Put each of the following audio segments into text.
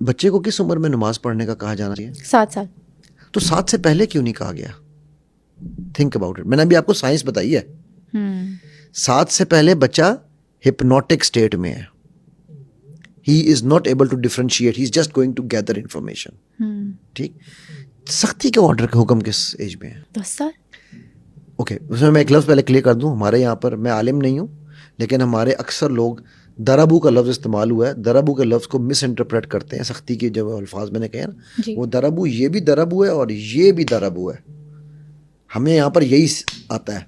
بچے کو کس عمر میں نماز پڑھنے کا کہا جانا چاہیے؟ 7 سال. تو 7 سے پہلے کیوں نہیں کہا گیا؟ Think about it. میں نے ابھی آپ کو سائنس بتائی ہے. 7 سے پہلے بچہ ہپنوٹک اسٹیٹ میں ہے. He is not able to differentiate, he is just going to gather information. ٹھیک. سختی کا آرڈر کا حکم کس ایج میں ہے؟ 10 سال. اوکے, اس میں ایک لفظ پہلے کلیئر کر دوں. ہمارے یہاں پر, میں عالم نہیں ہوں, لیکن ہمارے اکثر لوگ دربو کا لفظ استعمال ہوا ہے, دربو کے لفظ کو مس انٹرپریٹ کرتے ہیں. سختی کے جو الفاظ میں نے کہے نا, وہ دربو, یہ بھی دربو ہے اور یہ بھی دربو ہے. ہمیں یہاں پر یہی آتا ہے.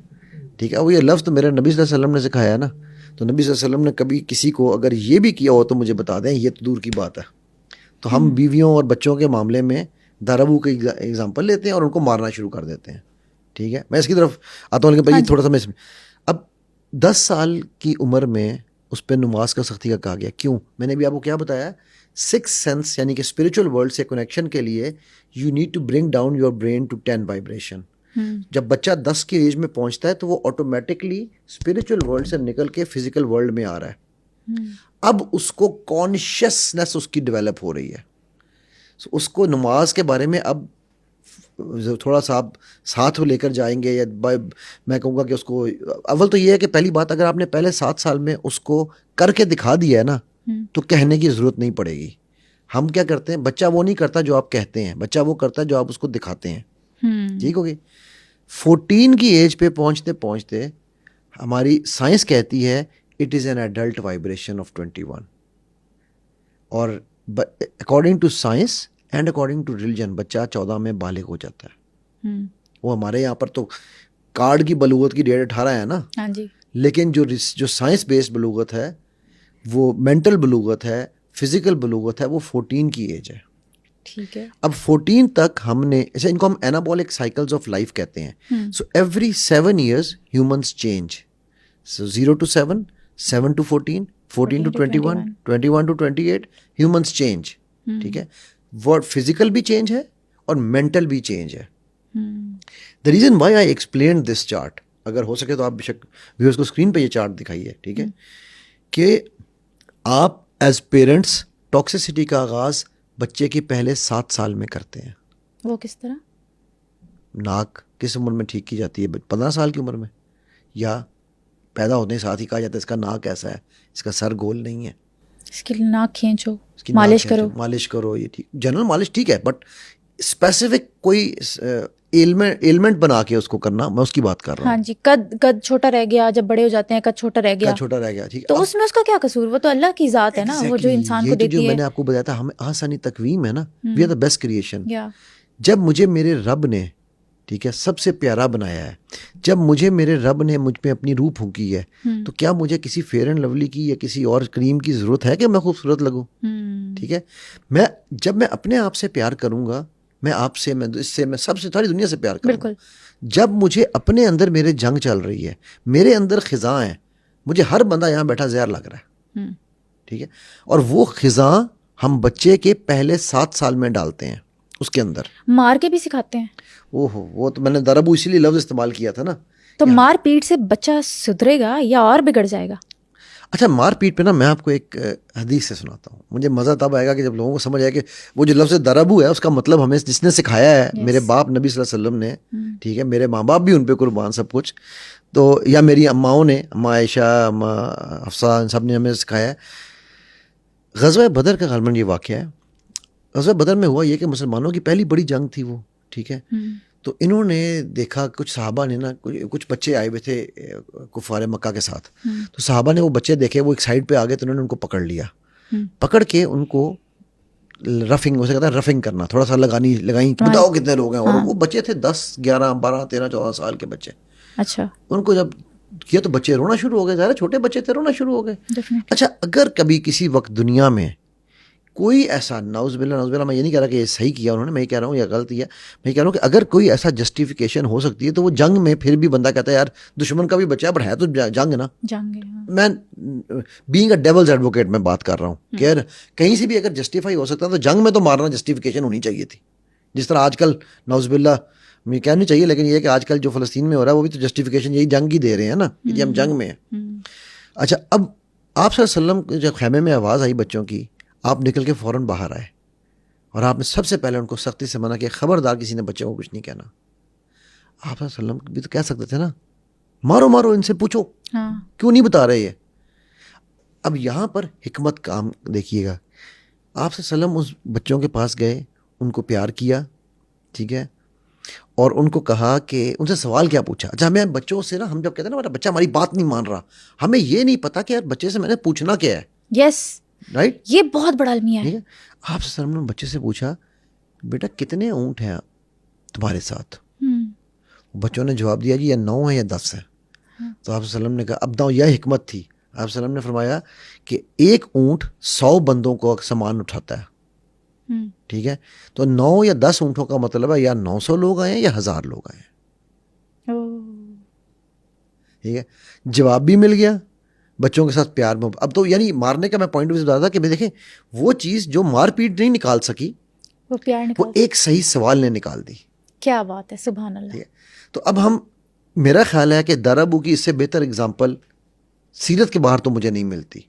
ٹھیک ہے. وہ یہ لفظ تو میرے نبی صلی اللہ علیہ وسلم نے سکھایا ہے نا, تو نبی صلی اللہ علیہ وسلم نے کبھی کسی کو اگر یہ بھی کیا ہو تو مجھے بتا دیں, یہ تو دور کی بات ہے. تو ہم بیویوں اور بچوں کے معاملے میں دربو کی ایگزامپل لیتے ہیں اور ان کو مارنا شروع کر دیتے ہیں. ٹھیک ہے. میں اس کی طرف آتا ہوں, لیکن تھوڑا سا میں اب 10 سال کی عمر میں اس پہ نماز کا سختی کا کہا گیا. کیوں؟ میں نے بھی آپ کو کیا بتایا, 6 سینس یعنی کہ اسپریچول ورلڈ سے کنیکشن کے لیے you need to bring down your brain to 10 vibration. جب بچہ 10 کی ایج میں پہنچتا ہے تو وہ آٹومیٹکلی اسپریچول ورلڈ سے نکل کے فزیکل ورلڈ میں آ رہا ہے. اب اس کو کانشیسنیس اس کی ڈیولپ ہو رہی ہے. اس کو نماز کے بارے میں اب تھوڑا سا آپ ساتھ لے کر جائیں گے, یا میں کہوں گا کہ اس کو اول تو یہ ہے کہ پہلی بات, اگر آپ نے پہلے 7 سال میں اس کو کر کے دکھا دیا ہے نا, تو کہنے کی ضرورت نہیں پڑے گی. ہم کیا کرتے ہیں, بچہ وہ نہیں کرتا جو آپ کہتے ہیں, بچہ وہ کرتا ہے جو آپ اس کو دکھاتے ہیں. ٹھیک ہوگی. 14 کی ایج پہ پہنچتے پہنچتے ہماری سائنس کہتی ہے it is an adult vibration of 21. اور according to science and according to religion بچہ 14 میں بالغ ہو جاتا ہے. وہ ہمارے یہاں پر تو کارڈ کی بلوغت کی ڈیٹ 18 ہے نا, لیکن جو سائنس بیسڈ بلوغت ہے, وہ مینٹل بلوغت ہے, فزیکل بلوغت ہے, وہ 14 کی ایج ہے. ٹھیک ہے. اب 14 تک ہم نے, ایسے ان کو ہم اینابولک سائیکلز آف لائف کہتے ہیں. So every 7 years humans change. So 0 to 7, 7 to 14, 14 to 21, 21 to 28, humans change. ٹھیک ہے. ورڈ فزیکل بھی چینج ہے اور مینٹل بھی چینج ہے. The reason why I explain this chart, اگر ہو سکے تو آپ بے شک ویورز کو اسکرین پہ یہ چارٹ دکھائیے. ٹھیک ہے. کہ آپ ایز پیرنٹس ٹاکسیسٹی کا آغاز بچے کے پہلے 7 سال میں کرتے ہیں. وہ کس طرح؟ ناک کس عمر میں ٹھیک کی جاتی ہے؟ 15 سال کی عمر میں, یا پیدا ہونے کے ساتھ ہی کہا جاتا ہے اس کا ناک ایسا ہے, اس کا سر گول نہیں ہے, اس کی ناک کھینچو, مالش کرو. یہ ٹھیک, جنرل مالش ٹھیک ہے, بٹ اسپیسیفک کوئی ایلمنٹ بنا کے اس کو کرنا, میں اس کی بات کر رہا ہوں. ہاں جی. قد چھوٹا رہ گیا, جب بڑے ہو جاتے ہیں قد چھوٹا رہ گیا. ٹھیک. تو اس میں اس کا کیا قصور؟ وہ تو اللہ کی ذات ہے نا, وہ جو انسان کو دیتی ہے. جو میں نے آپ کو بتایا تھا, ہمیں آسانی تقویم ہے نا, we are the best creation. جب مجھے میرے رب نے, ٹھیک ہے, سب سے پیارا بنایا ہے, جب مجھے میرے رب نے مجھ پہ اپنی روح پھونکی ہے, تو کیا مجھے کسی فیئر اینڈ لولی کی یا کسی اور کریم کی ضرورت ہے کہ میں خوبصورت لگوں؟ ٹھیک ہے. جب میں اپنے آپ سے پیار کروں گا, میں آپ سے, میں اس سے, میں سب سے, ساری دنیا سے پیار کروں گا. جب مجھے اپنے اندر میرے جنگ چل رہی ہے, میرے اندر خزاں ہیں, مجھے ہر بندہ یہاں بیٹھا زہر لگ رہا ہے. ٹھیک ہے. اور وہ خزاں ہم بچے کے پہلے 7 سال میں ڈالتے ہیں, اس کے اندر مار کے بھی سکھاتے ہیں. وہ تو میں نے دربو اسی لیے لفظ استعمال کیا تھا نا. تو مار پیٹ سے بچہ سدھرے گا یا اور بگڑ جائے گا؟ اچھا, مار پیٹ پہ نا میں آپ کو ایک حدیث سے سناتا ہوں. مجھے مزہ تب آئے گا کہ جب لوگوں کو سمجھ آئے کہ وہ جو لفظ دربو ہے اس کا مطلب ہمیں جس نے سکھایا ہے, میرے باپ نبی صلی اللہ علیہ وسلم نے, ٹھیک ہے, میرے ماں باپ بھی ان پہ قربان سب کچھ, تو یا میری اماؤں نے, اماں عائشہ, اماں حفصہ, ان سب نے ہمیں سکھایا ہے. غزوہ بدر کا غالباً یہ واقعہ ہے. غزوہ بدر میں ہوا یہ کہ مسلمانوں کی پہلی بڑی جنگ تھی وہ. ٹھیک ہے. تو انہوں نے دیکھا, کچھ صحابہ نے نا, کچھ بچے آئے ہوئے تھے کفار مکہ کے ساتھ, تو صحابہ نے وہ بچے دیکھے, وہ ایک سائڈ پہ آ گئے, تو انہوں نے ان کو پکڑ لیا. پکڑ کے ان کو رفنگ, اسے کہتا ہے رفنگ کرنا, تھوڑا سا لگائیں, بتاؤ کتنے لوگ ہیں. اور وہ بچے تھے 10, 11, 12, 13, 14 سال کے بچے. اچھا. ان کو جب کیا تو بچے رونا شروع ہو گئے, ظاہر چھوٹے بچے تھے, رونا شروع ہو گئے. اچھا, اگر کبھی کسی وقت دنیا میں کوئی ایسا, نعوذ باللہ, میں یہ نہیں کہہ رہا کہ یہ صحیح کیا انہوں نے, میں یہ کہہ رہا ہوں یہ غلط ہے, میں یہ کہہ رہا ہوں کہ اگر کوئی ایسا جسٹیفیکیشن ہو سکتی ہے تو وہ جنگ میں پھر بھی بندہ کہتا ہے یار دشمن کا بھی بچہ ہے, بٹ ہے تو جنگ نا. میں بینگ اے ڈیولز ایڈوکیٹ میں بات کر رہا ہوں کہ کہیں سے بھی اگر جسٹیفائی ہو سکتا ہے تو جنگ میں تو مارنا جسٹیفیکیشن ہونی چاہیے تھی. جس طرح آج کل نعوذ باللہ میں کہنا نہیں چاہیے, لیکن یہ کہ آج کل جو فلسطین میں ہو رہا ہے وہ بھی تو جسٹیفیکیشن یہی جنگ ہی دے رہے ہیں نا, کہ ہم جنگ میں ہیں. اچھا, اب آپ صلی اللہ علیہ وسلم جب خیمے میں آواز آئی بچوں کی, آپ نکل کے فوراً باہر آئے. اور آپ نے سب سے پہلے ان کو سختی سے منع کیا خبردار کسی نے بچے کو کچھ نہیں کہنا. آپ صلی اللہ علیہ وسلم بھی تو کہہ سکتے تھے نا مارو مارو ان سے پوچھو ہاں کیوں نہیں بتا رہے یہ. اب یہاں پر حکمت کام دیکھیے گا. آپ صلی اللہ علیہ وسلم اس بچوں کے پاس گئے, ان کو پیار کیا, ٹھیک ہے, اور ان کو کہا کہ ان سے سوال کیا پوچھا. اچھا ہمیں بچوں سے نا, ہم جب کہتے ہیں نا ہمارا بچہ ہماری بات نہیں مان رہا, ہمیں یہ نہیں پتا کہ یار بچے سے میں نے پوچھنا کیا ہے. یس رائٹ, یہ بہت بڑا المیہ ٹھیک ہے. ہے. آپ صلی اللہ علیہ وسلم نے بچے سے پوچھا بیٹا کتنے اونٹ ہیں تمہارے ساتھ. بچوں نے جواب دیا جی یا 9 ہیں یا 10 ہیں. تو آپ صلی اللہ علیہ وسلم نے کہا اب داؤ یہ حکمت تھی. آپ صلی اللہ علیہ وسلم نے فرمایا کہ ایک اونٹ 100 بندوں کو سامان اٹھاتا ہے, ٹھیک ہے, تو 9 یا 10 اونٹوں کا مطلب ہے یا 900 لوگ آئے ہیں یا 1000 لوگ آئے ہیں. ٹھیک ہے, جواب بھی مل گیا, بچوں کے ساتھ پیار میں. اب تو یعنی مارنے کا میں پوائنٹ بتا تھا کہ دیکھیں وہ چیز جو مار پیٹ نہیں نکال سکی وہ پیار وہ نکال. ایک صحیح سوال نے نکال دی. کیا بات ہے, سبحان اللہ. ٹھیک ہے, تو اب ہم, میرا خیال ہے کہ درابو کی اس سے بہتر اگزامپل سیرت کے باہر تو مجھے نہیں ملتی.